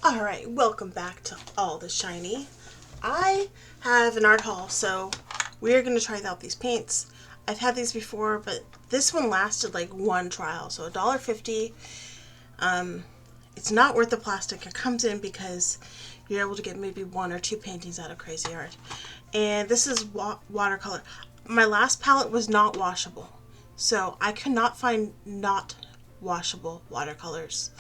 Alright, welcome back to All the Shiny. I have an art haul, so we're going to try out these paints. I've had these before, but this one lasted like one trial, so $1.50. It's not worth the plastic it comes in because you're able to get maybe one or two paintings out of Cra-Z-Art. And this is watercolor. My last palette was not washable, so I could not find not washable watercolors.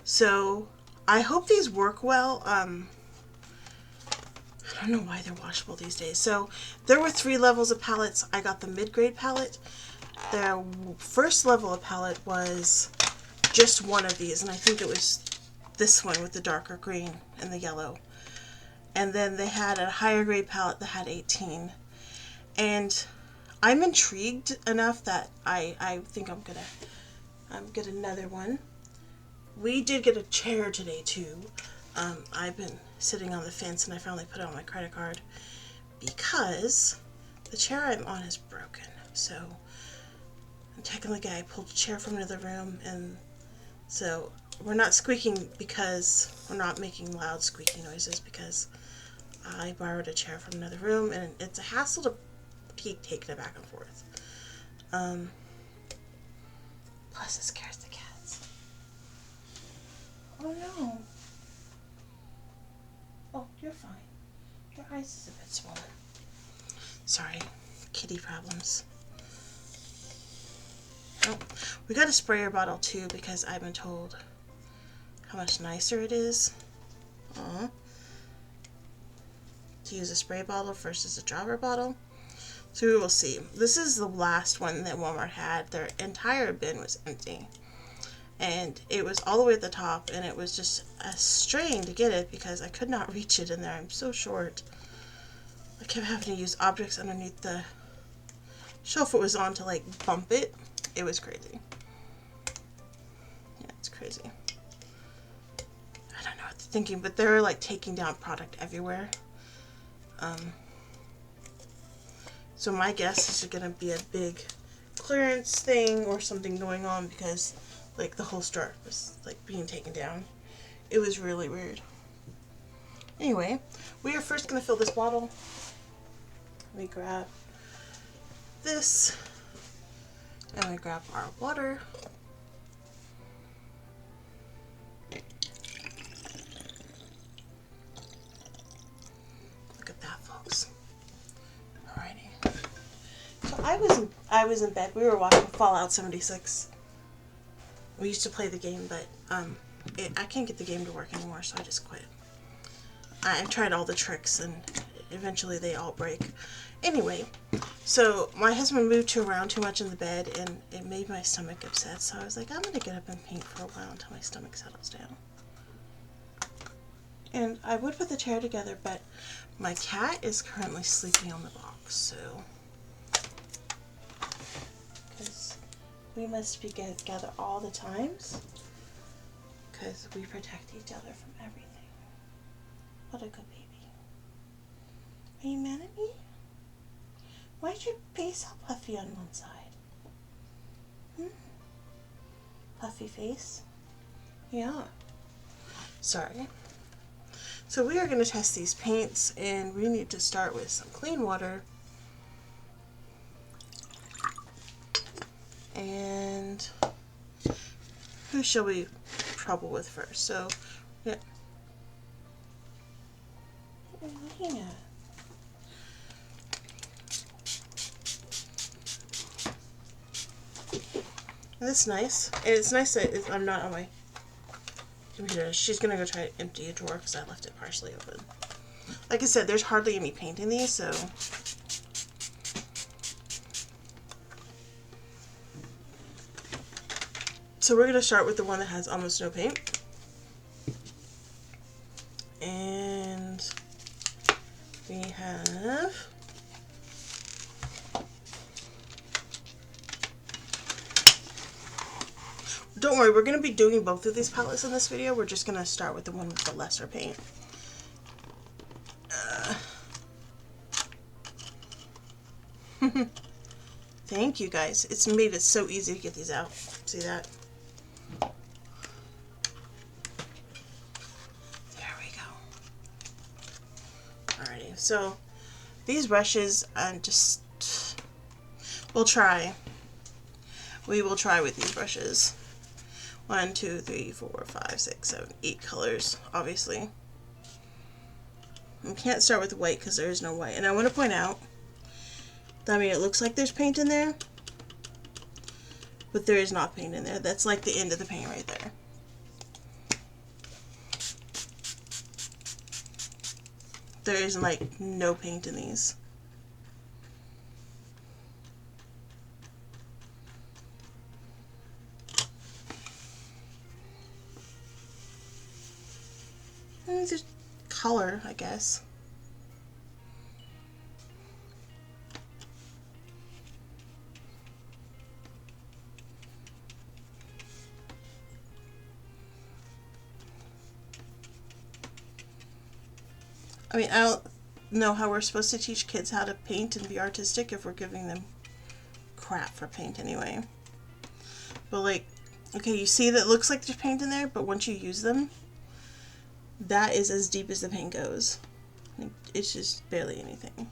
So I hope these work well. I don't know why they're washable these days. So there were 3 levels of palettes. I got the mid-grade palette. The first level of palette was just one of these, and I think it was this one with the darker green and the yellow. And then they had a higher grade palette that had 18. And I'm intrigued enough that I think I'm gonna get another one. We did get a chair today too. I've been sitting on the fence and I finally put it on my credit card because the chair I'm on is broken. So technically I pulled a chair from another room, and so we're not squeaking because we're not making loud squeaky noises because I borrowed a chair from another room, and it's a hassle to keep taking it back and forth. Plus it scares the cats. Oh no. Oh, you're fine. Your eyes is a bit swollen. Sorry, kitty problems. Oh, we got a sprayer bottle too because I've been told how much nicer it is. Aww. To use a spray bottle versus a dropper bottle. So we will see. This is the last one that Walmart had. Their entire bin was empty. And it was all the way at the top, and it was just a strain to get it because I could not reach it in there. I'm so short. I kept having to use objects underneath the shelf it was on to like bump it. It was crazy. Yeah, it's crazy. I don't know what they're thinking, but they're like taking down product everywhere. So my guess is going to be a big clearance thing or something going on because like the whole store was like being taken down. It was really weird. Anyway, we are first going to fill this bottle. Let me grab this. And we grab our water. Look at that, folks. Alrighty. So I was in bed. We were watching Fallout 76. We used to play the game, but I can't get the game to work anymore, so I just quit. I've tried all the tricks, and eventually they all break. Anyway, so my husband moved around too much in the bed, and it made my stomach upset, so I was like, I'm going to get up and paint for a while until my stomach settles down. And I would put the chair together, but my cat is currently sleeping on the box, so because we must be together all the times because we protect each other from everything. What a good baby. Are you mad at me? Why is your face all puffy on one side? Puffy face? Yeah. Sorry. So we are going to test these paints, and we need to start with some clean water. And who shall we trouble with first? So, yeah. What are you looking at? That's nice. And it's nice that I'm not on my computer. She's going to go try to empty a drawer because I left it partially open. Like I said, there's hardly any paint in these, so we're going to start with the one that has almost no paint. And we have don't worry, we're going to be doing both of these palettes in this video. We're just going to start with the one with the lesser paint. Thank you guys. It's made it so easy to get these out. See that? so these brushes, we'll try. We will try with these brushes. 1, 2, 3, 4, 5, 6, 7, 8 colors, obviously. We can't start with white because there is no white. And I want to point out that, I mean, it looks like there's paint in there, but there is not paint in there. That's like the end of the paint right there. There is like no paint in these. Just color, I guess. I mean, I don't know how we're supposed to teach kids how to paint and be artistic if we're giving them crap for paint anyway. But like, okay, you see that it looks like there's paint in there, but once you use them, that is as deep as the paint goes. It's just barely anything.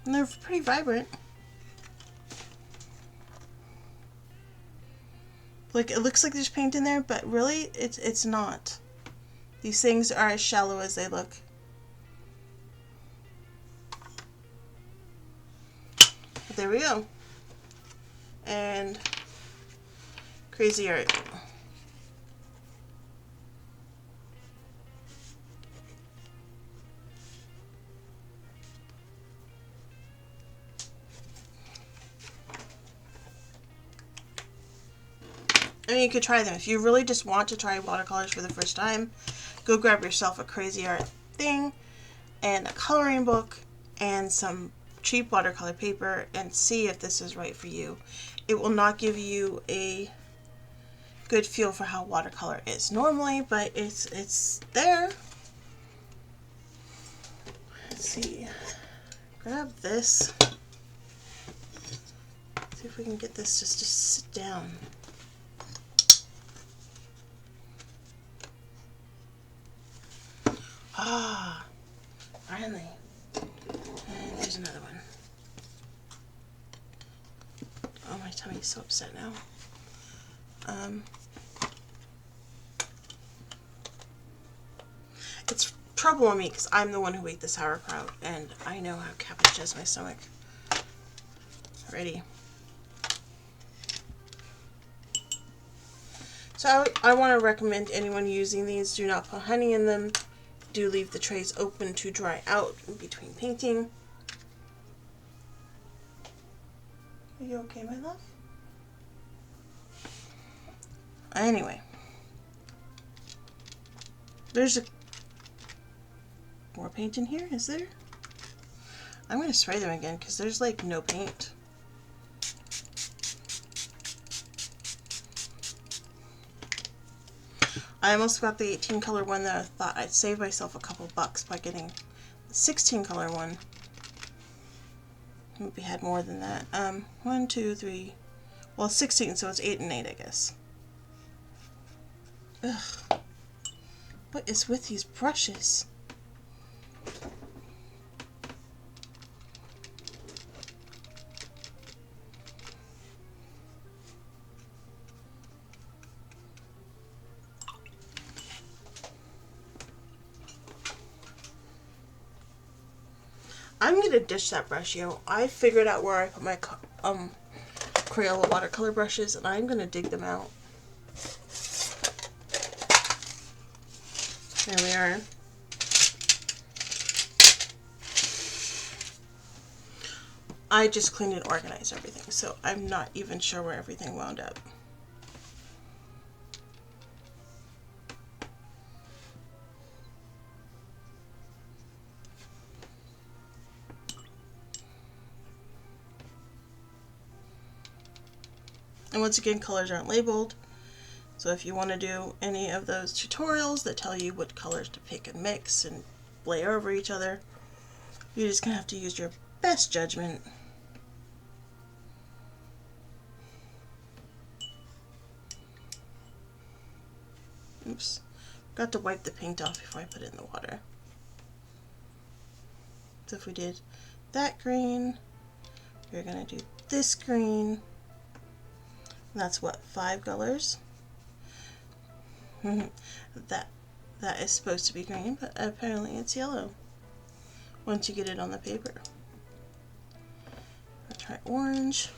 And they're pretty vibrant. Like, it looks like there's paint in there, but really, it's not. These things are as shallow as they look. But there we go. And Cra-Z-Art. I mean, you could try them. If you really just want to try watercolors for the first time, go grab yourself a Cra-Z-Art thing and a coloring book and some cheap watercolor paper and see if this is right for you. It will not give you a good feel for how watercolor is normally, but it's there. Let's see. Grab this. See if we can get this just to sit down. Ah, finally. And there's another one. Oh, my tummy's so upset now. It's trouble on me because I'm the one who ate the sauerkraut, and I know how cabbage does my stomach. Ready. So I want to recommend anyone using these, do not put honey in them. Do leave the trays open to dry out in between painting. Are you okay, my love? Anyway. There's more paint in here, is there? I'm going to spray them again because there's like no paint. I almost got the 18 color one that I thought I'd save myself a couple bucks by getting the 16 color one. Maybe had more than that. 1, 2, 3. Well, 16, so it's 8 and 8, I guess. Ugh. What is with these brushes? I'm gonna ditch that brush, yo. I figured out where I put my Crayola watercolor brushes, and I'm gonna dig them out. There we are. I just cleaned and organized everything, so I'm not even sure where everything wound up. And once again, colors aren't labeled. So if you want to do any of those tutorials that tell you what colors to pick and mix and layer over each other, you're just going to have to use your best judgment. Oops. Got to wipe the paint off before I put it in the water. So if we did that green, we're going to do this green. That's what, 5 colors? that is supposed to be green, but apparently it's yellow once you get it on the paper. I'll try orange.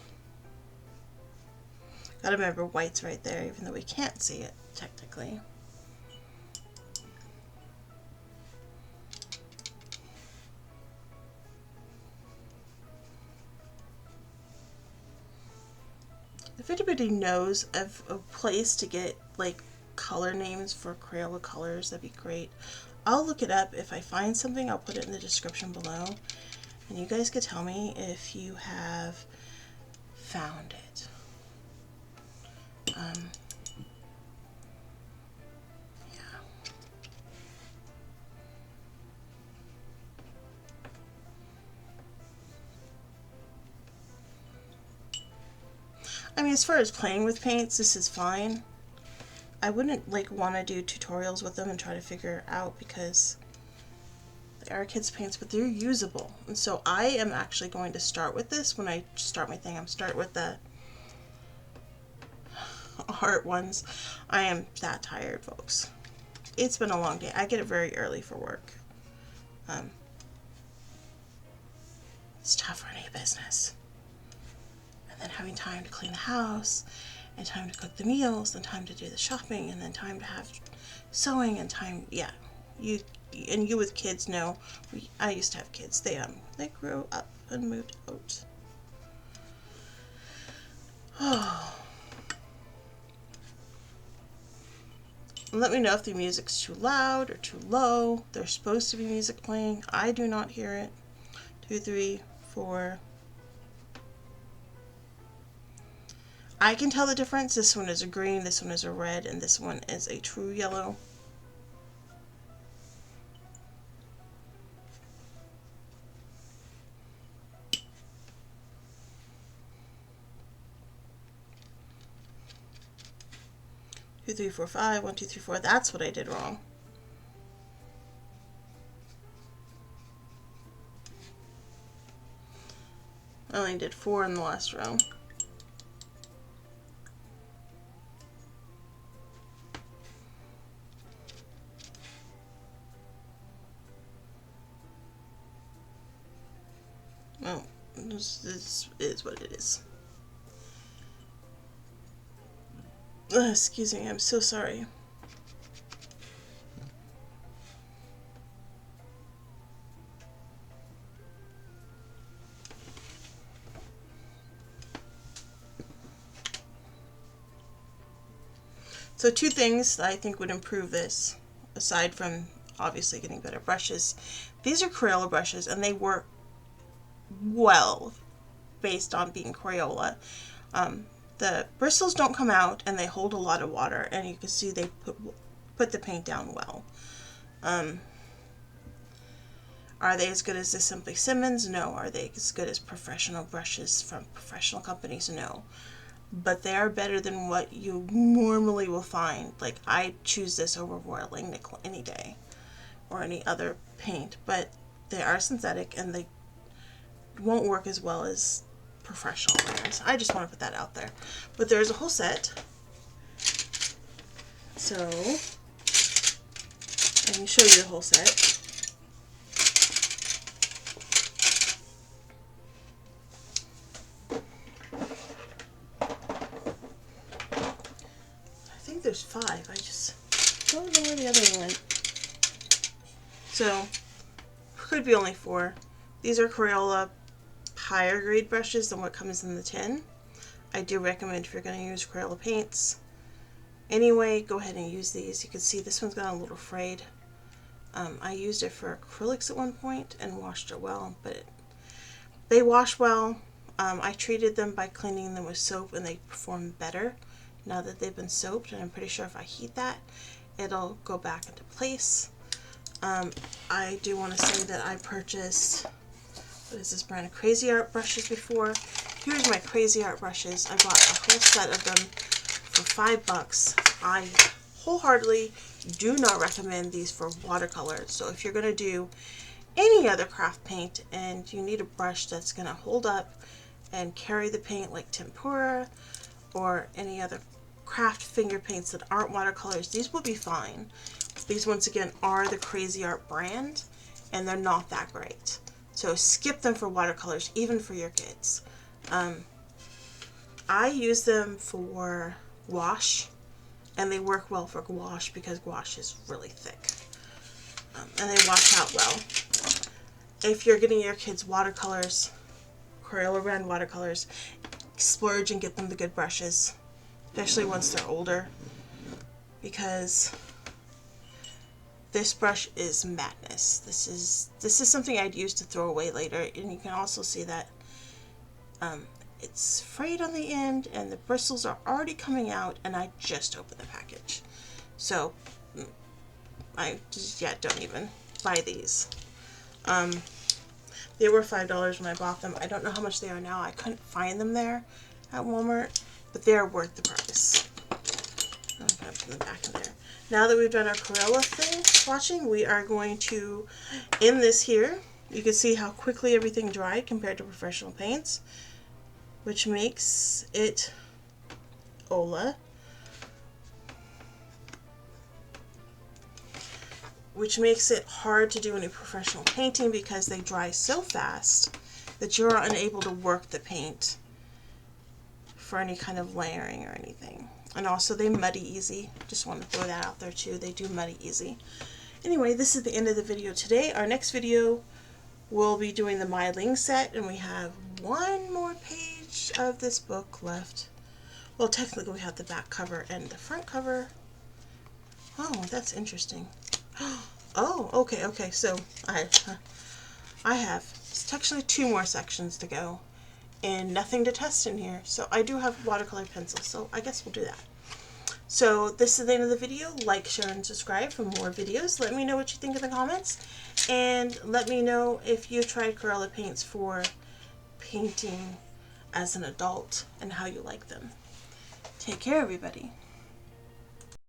Gotta remember white's right there, even though we can't see it technically. If anybody knows of a place to get like color names for Crayola colors, that'd be great. I'll look it up. If I find something, I'll put it in the description below, and you guys could tell me if you have found it. Yeah. I mean, as far as playing with paints, this is fine. I wouldn't like want to do tutorials with them and try to figure out, because they are kids' paints, but they're usable. And so I am actually going to start with this. When I start my thing, I'm start with the art ones. I am that tired, folks. It's been a long day. I get up very early for work. It's tough for any business. And then having time to clean the house, and time to cook the meals, and time to do the shopping, and then time to have sewing, and time, yeah. You with kids know, I used to have kids. They grew up and moved out. Oh. Let me know if the music's too loud or too low. There's supposed to be music playing. I do not hear it. 2, 3, 4. I can tell the difference. This one is a green, this one is a red, and this one is a true yellow. Two, 3, 4, 5. 1, 2, 3, 4. That's what I did wrong. I only did 4 in the last row. Well, this is what it is. Excuse me, I'm so sorry. So 2 things that I think would improve this, aside from obviously getting better brushes. These are Crayola brushes, and they work well based on being Crayola. The bristles don't come out, and they hold a lot of water, and you can see they put the paint down well. Are they as good as the Simply Simmons? No. Are they as good as professional brushes from professional companies? No. But they are better than what you normally will find. Like, I choose this over Royal Nickel any day, or any other paint, but they are synthetic, and they won't work as well as professional brands. I just want to put that out there. But there's a whole set. So I can show you the whole set. I think there's 5. I just don't know where the other one went. So could be only 4. These are Crayola higher grade brushes than what comes in the tin. I do recommend, if you're going to use Crayola paints anyway, go ahead and use these. You can see this one's got a little frayed. I used it for acrylics at one point and washed it well, but they wash well. I treated them by cleaning them with soap, and they perform better now that they've been soaped, and I'm pretty sure if I heat that, it'll go back into place. I do want to say that I purchased, what is this brand, Cra-Z-Art brushes before. Here's my Cra-Z-Art brushes. I bought a whole set of them for $5. I wholeheartedly do not recommend these for watercolor. So if you're going to do any other craft paint and you need a brush that's going to hold up and carry the paint like tempera or any other craft finger paints that aren't watercolors, these will be fine. These, once again, are the Cra-Z-Art brand, and they're not that great. So skip them for watercolors, even for your kids. I use them for gouache, and they work well for gouache because gouache is really thick. And they wash out well. If you're getting your kids watercolors, Crayola brand watercolors, splurge and get them the good brushes, especially once they're older, because this brush is madness. This is something I'd use to throw away later, and you can also see that it's frayed on the end and the bristles are already coming out, and I just opened the package. So I just, yeah, don't even buy these. They were $5 when I bought them. I don't know how much they are now. I couldn't find them there at Walmart, but they are worth the price. I'm going to put them back in there. Now that we've done our Crayola thing, swatching, we are going to end this here. You can see how quickly everything dried compared to professional paints, which makes it Ola, which makes it hard to do any professional painting because they dry so fast that you're unable to work the paint for any kind of layering or anything. And also they muddy easy. Just want to throw that out there too. They do muddy easy. Anyway, this is the end of the video today. Our next video we'll be doing the modeling set, and we have one more page of this book left. Well, technically we have the back cover and the front cover. Oh, that's interesting. Oh, okay. So I have actually 2 more sections to go, and nothing to test in here. So I do have watercolor pencils, so I guess we'll do that. So this is the end of the video. Like, share, and subscribe for more videos. Let me know what you think in the comments, and let me know if you tried Crayola paints for painting as an adult and how you like them. Take care, everybody.